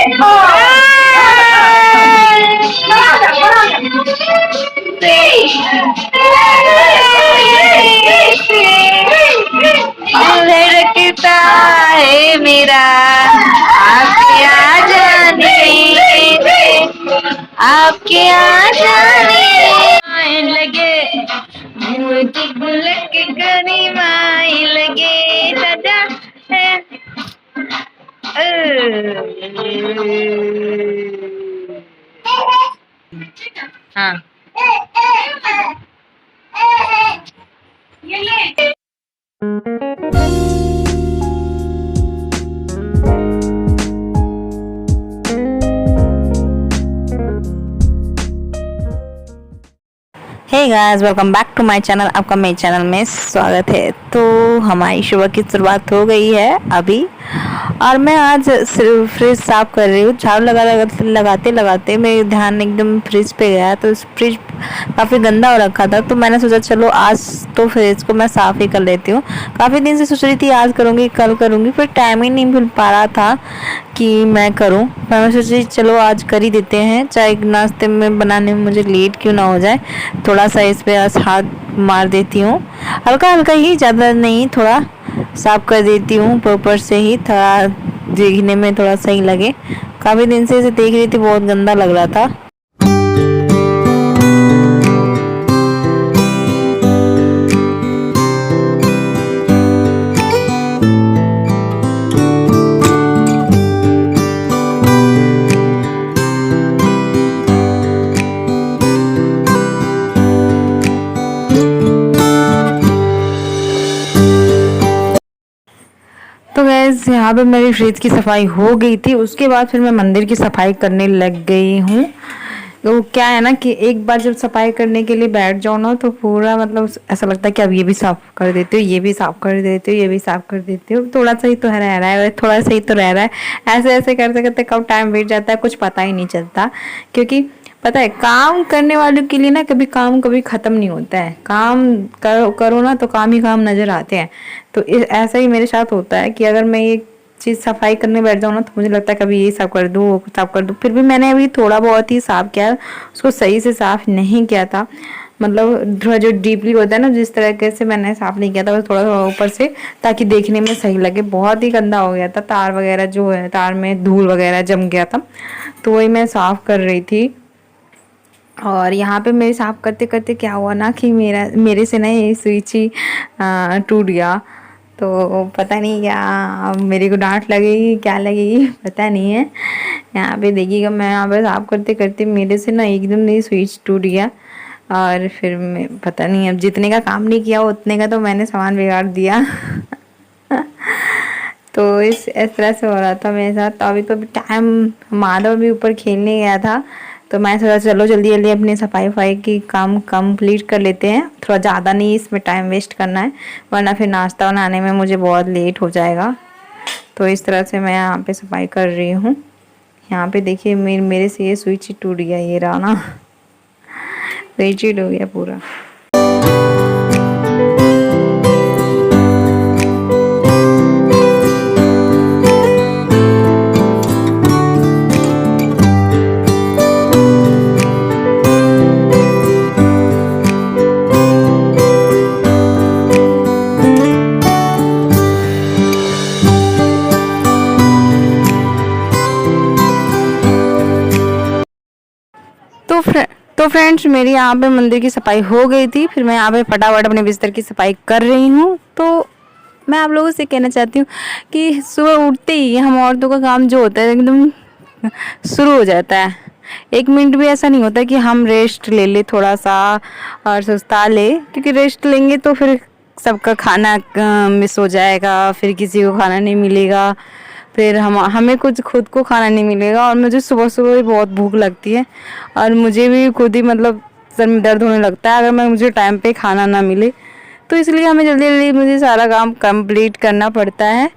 धड़कता है मेरा आपके आ जाने आपके आ जाने लगे मुझे गुलक गनी माई लगे दादा हाँ hey guys, welcome back to my channel. आपका मेरे चैनल में स्वागत है। तो हमारी सुबह की शुरुआत हो गई है अभी, और मैं आज फ्रिज साफ कर रही हूँ। झाड़ू लगाते लगाते मेरे ध्यान एकदम फ्रिज पे गया, तो फ्रिज काफ़ी गंदा हो रखा था। तो मैंने सोचा चलो आज तो फ्रिज को मैं साफ़ ही कर लेती हूँ। काफ़ी दिन से सोच रही थी आज करूँगी कल करूँगी, फिर टाइम ही नहीं मिल पा रहा था कि मैं करूँ। पर मैं सोची चलो आज कर ही देते हैं, चाहे नाश्ते में बनाने में मुझे लेट क्यों ना हो जाए। थोड़ा सा इस पे हाथ मार देती हूँ, हल्का हल्का ही, ज़्यादा नहीं, थोड़ा साफ कर देती हूँ प्रॉपर से ही, थोड़ा देखने में थोड़ा सही लगे। काफ़ी दिन से इसे देख रही थी, बहुत गंदा लग रहा था। तो गैस यहाँ पे मेरी फ्रिज की सफाई हो गई थी। उसके बाद फिर मैं मंदिर की सफाई करने लग गई हूँ। तो क्या है ना कि एक बार जब सफाई करने के लिए बैठ जाओ ना, तो पूरा मतलब ऐसा लगता है कि अब ये भी साफ कर देते हो, ये भी साफ कर देते हो, ये भी साफ कर देते हो। थोड़ा सा ही तो रह रहा है, थोड़ा सा ही तो रह रहा है। ऐसे ऐसे करते करते कब टाइम बीत जाता है कुछ पता ही नहीं चलता। क्योंकि पता है, काम करने वालों के लिए ना कभी काम कभी ख़त्म नहीं होता है। काम करो ना तो काम ही काम नज़र आते हैं। तो ऐसा ही मेरे साथ होता है कि अगर मैं एक चीज़ सफाई करने बैठ जाऊँ ना, तो मुझे लगता है कभी ये साफ कर दूँ, वो साफ कर दूँ। फिर भी मैंने अभी थोड़ा बहुत ही साफ किया, उसको सही से साफ नहीं किया था। मतलब थोड़ा जो डीपली होता है ना, जिस तरीके से मैंने साफ नहीं किया था, बस थोड़ा थोड़ा ऊपर से, ताकि देखने में सही लगे। बहुत ही गंदा हो गया था, तार वगैरह जो है, तार में धूल वगैरह जम गया था। तो वही मैं साफ कर रही थी। और यहाँ पे मेरे साफ करते करते क्या हुआ ना कि मेरे से ना ये स्विच ही टूट गया। तो पता नहीं क्या, अब मेरे को डांट लगेगी क्या लगेगी पता नहीं है। यहाँ पे देखिएगा, मैं यहाँ पे साफ करते करते मेरे से ना एकदम ये स्विच टूट गया। और फिर मैं पता नहीं, अब जितने का काम नहीं किया उतने का तो मैंने सामान बिगाड़ दिया। तो इस तरह से हो रहा था मेरे साथ। तो अभी टाइम, माधव भी ऊपर खेलने गया था, तो मैं सोचा चलो जल्दी जल्दी अपनी सफाई वफाई की काम कंप्लीट कर लेते हैं। थोड़ा ज़्यादा नहीं इसमें टाइम वेस्ट करना है, वरना फिर नाश्ता बनाने में मुझे बहुत लेट हो जाएगा। तो इस तरह से मैं यहाँ पे सफाई कर रही हूँ। यहाँ पे देखिए मेरे से ये स्विच टूट गया, ये रहा ना, स्विच टूट गया पूरा। तो फ्रेंड्स, मेरी यहाँ पे मंदिर की सफाई हो गई थी। फिर मैं यहाँ पे फटाफट अपने बिस्तर की सफाई कर रही हूँ। तो मैं आप लोगों से कहना चाहती हूँ कि सुबह उठते ही हम औरतों का काम जो होता है एकदम शुरू हो जाता है। एक मिनट भी ऐसा नहीं होता कि हम रेस्ट ले ले थोड़ा सा और सुस्ता ले, क्योंकि रेस्ट लेंगे तो फिर सबका खाना मिस हो जाएगा, फिर किसी को खाना नहीं मिलेगा, फिर हमें कुछ खुद को खाना नहीं मिलेगा। और मुझे सुबह सुबह ही बहुत भूख लगती है, और मुझे भी खुद ही मतलब सर में दर्द होने लगता है अगर मुझे टाइम पे खाना ना मिले। तो इसलिए हमें जल्दी जल्दी मुझे सारा काम कंप्लीट करना पड़ता है।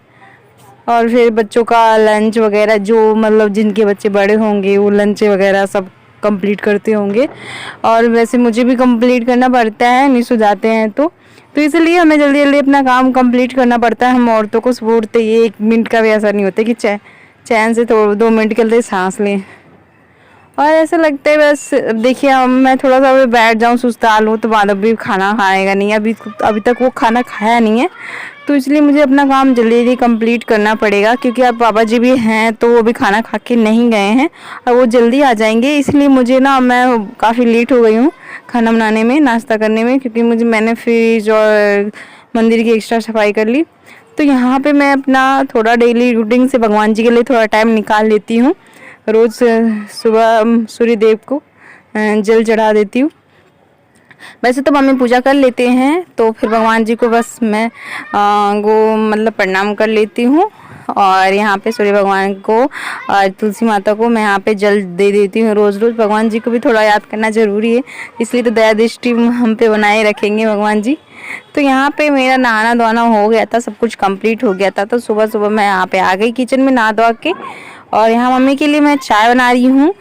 और फिर बच्चों का लंच वगैरह, जो मतलब जिनके बच्चे बड़े होंगे वो लंच वगैरह सब कंप्लीट करते होंगे, और वैसे मुझे भी कंप्लीट करना पड़ता है, मिस हो जाते हैं तो इसलिए हमें जल्दी जल्दी अपना काम कंप्लीट करना पड़ता है। हम औरतों को सुबह उठते ही 1 मिनट का भी ऐसा नहीं होता कि चैन से 2 मिनट के लिए सांस लें। और ऐसा लगता है बस देखिए अब मैं थोड़ा सा अभी बैठ जाऊँ सुस्ता लूँ तो बाद अभी खाना खाएगा नहीं, अभी तक वो खाना खाया नहीं है, तो इसलिए मुझे अपना काम जल्दी जल्दी कंप्लीट करना पड़ेगा, क्योंकि अब पापा जी भी हैं तो वो भी खाना खा के नहीं गए हैं और वो जल्दी आ जाएंगे। इसलिए मुझे ना मैं काफ़ी लेट हो गई हूँ खाना बनाने में, नाश्ता करने में, क्योंकि मैंने फ्रिज और मंदिर की एक्स्ट्रा सफाई कर ली। तो यहाँ पे मैं अपना थोड़ा डेली रूटीन से भगवान जी के लिए थोड़ा टाइम निकाल लेती हूँ। रोज़ सुबह सूर्य देव को जल चढ़ा देती हूँ। वैसे तो मम्मी पूजा कर लेते हैं, तो फिर भगवान जी को बस मैं वो मतलब प्रणाम कर लेती हूँ। और यहाँ पे सूर्य भगवान को और तुलसी माता को मैं यहाँ पे जल दे देती हूँ रोज़ रोज़। भगवान जी को भी थोड़ा याद करना ज़रूरी है, इसलिए तो दया दृष्टि हम पे बनाए रखेंगे भगवान जी। तो यहाँ पे मेरा नहाना धोना हो गया था, सब कुछ कंप्लीट हो गया था। तो सुबह सुबह मैं यहाँ पे आ गई किचन में नहा धो के, और यहाँ मम्मी के लिए मैं चाय बना रही हूँ,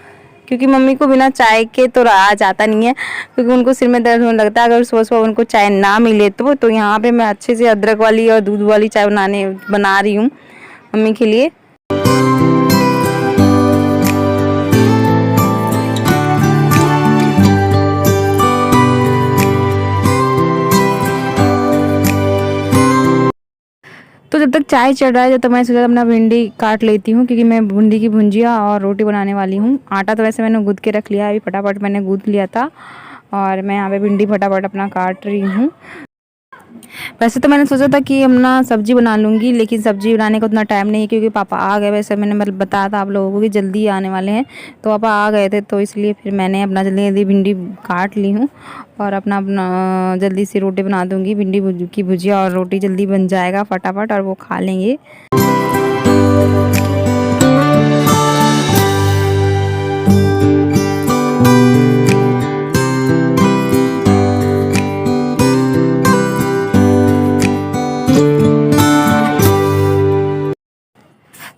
क्योंकि मम्मी को बिना चाय के तो रहा जाता नहीं है, क्योंकि उनको सिर में दर्द होने लगता है अगर सुबह सुबह उनको चाय ना मिले तो यहाँ पे मैं अच्छे से अदरक वाली और दूध वाली चाय बना रही हूँ मम्मी के लिए। तो जब तक चाय चढ़ रहा है तो मैं सोचा अपना भिंडी काट लेती हूँ, क्योंकि मैं भिंडी की भुंजिया और रोटी बनाने वाली हूँ। आटा तो वैसे मैंने गूँथ के रख लिया, अभी फटाफट मैंने गूँथ लिया था और मैं यहाँ पे भिंडी फटाफट अपना काट रही हूँ। वैसे तो मैंने सोचा था कि अपना सब्जी बना लूँगी, लेकिन सब्जी बनाने का उतना टाइम नहीं है, क्योंकि पापा आ गए। वैसे मैंने मतलब बताया था आप लोगों को कि जल्दी आने वाले हैं, तो पापा आ गए थे, तो इसलिए फिर मैंने अपना जल्दी जल्दी भिंडी काट ली हूँ और अपना जल्दी से रोटी बना दूँगी। भिंडी की भुजिया और रोटी जल्दी बन जाएगा फटाफट और वो खा लेंगे।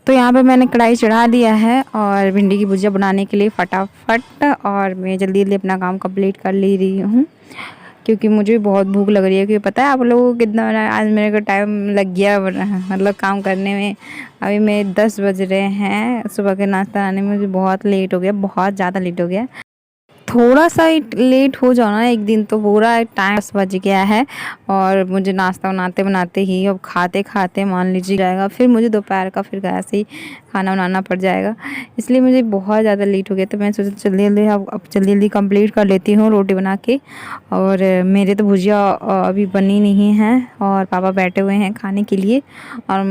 तो यहाँ पे मैंने कढ़ाई चढ़ा दिया है और भिंडी की भुजिया बनाने के लिए फटाफट, और मैं जल्दी जल्दी अपना काम कंप्लीट कर ले रही हूँ, क्योंकि मुझे बहुत भूख लग रही है। क्योंकि पता है आप लोगों को कितना आज मेरे को टाइम लग गया मतलब काम करने में। अभी मेरे 10 बज रहे हैं, सुबह के नाश्ता बनाने में मुझे बहुत लेट हो गया, बहुत ज़्यादा लेट हो गया। थोड़ा सा लेट हो जाओ ना एक दिन तो पूरा टाइम 10 बज गया है, और मुझे नाश्ता बनाते बनाते ही अब खाते खाते मान लीजिए जाएगा, फिर मुझे दोपहर का फिर ऐसे ही खाना बनाना पड़ जाएगा, इसलिए मुझे बहुत ज़्यादा लेट हो गया। तो मैं सोचा जल्दी जल्दी अब जल्दी जल्दी कंप्लीट कर लेती हूँ रोटी बना के। और मेरे तो भुजिया अभी बनी नहीं है और पापा बैठे हुए हैं खाने के लिए और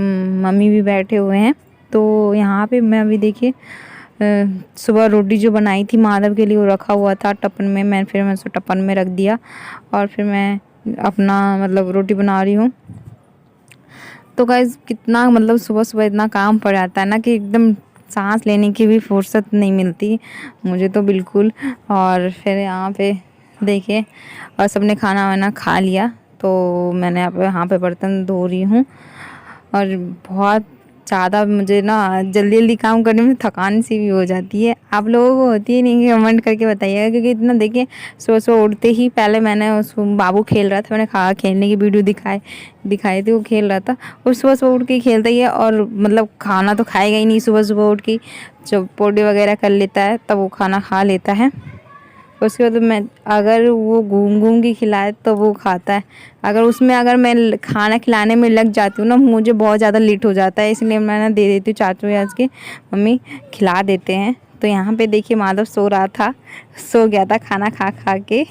मम्मी भी बैठे हुए हैं। तो यहाँ पे मैं अभी देखिए सुबह रोटी जो बनाई थी माधव के लिए वो रखा हुआ था टपन में, मैं उसको टपन में रख दिया और फिर मैं अपना मतलब रोटी बना रही हूँ। तो गाइस कितना मतलब सुबह सुबह इतना काम पड़ जाता है ना कि एकदम सांस लेने की भी फुर्सत नहीं मिलती मुझे तो बिल्कुल। और फिर यहाँ पे देखिए और सबने खाना वाना खा लिया, तो मैंने यहाँ पे बर्तन धो रही हूँ। और बहुत ज़्यादा मुझे ना जल्दी जल्दी काम करने में थकान सी भी हो जाती है। आप लोगों को होती है नहीं कि कमेंट करके बताइएगा, क्योंकि इतना देखिए सुबह सुबह उठते ही पहले मैंने उसको बाबू खेल रहा था, मैंने खेलने की वीडियो दिखाई थी, वो खेल रहा था और सुबह सुबह उठ के खेलता ही है और मतलब खाना तो खाएगा ही नहीं। सुबह सुबह उठ के जब पोटी वगैरह कर लेता है तब वो खाना खा लेता है। उसके बाद मैं अगर वो घूम घूम के खिलाए तो वो खाता है, अगर मैं खाना खिलाने में लग जाती हूँ ना मुझे बहुत ज़्यादा लेट हो जाता है, इसलिए मैंने दे देती हूँ चाचू आज के मम्मी खिला देते हैं। तो यहाँ पे देखिए माधव सो रहा था, सो गया था खाना खा के,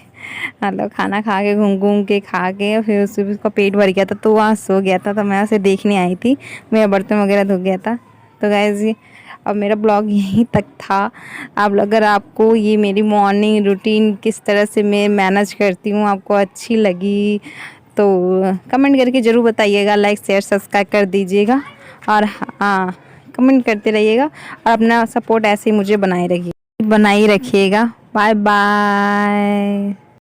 मतलब खाना खा के घूम घूम के खा के फिर उसका पेट भर गया था तो वहाँ सो गया था। तो मैं उसे देखने आई थी, मेरा बर्तन वगैरह धो गया था। तो गाइस अब मेरा ब्लॉग यहीं तक था। अगर आपको ये मेरी मॉर्निंग रूटीन किस तरह से मैं मैनेज करती हूँ आपको अच्छी लगी तो कमेंट करके ज़रूर बताइएगा, लाइक शेयर सब्सक्राइब कर दीजिएगा और हाँ कमेंट करते रहिएगा और अपना सपोर्ट ऐसे ही मुझे बनाए रखिएगा। Bye bye.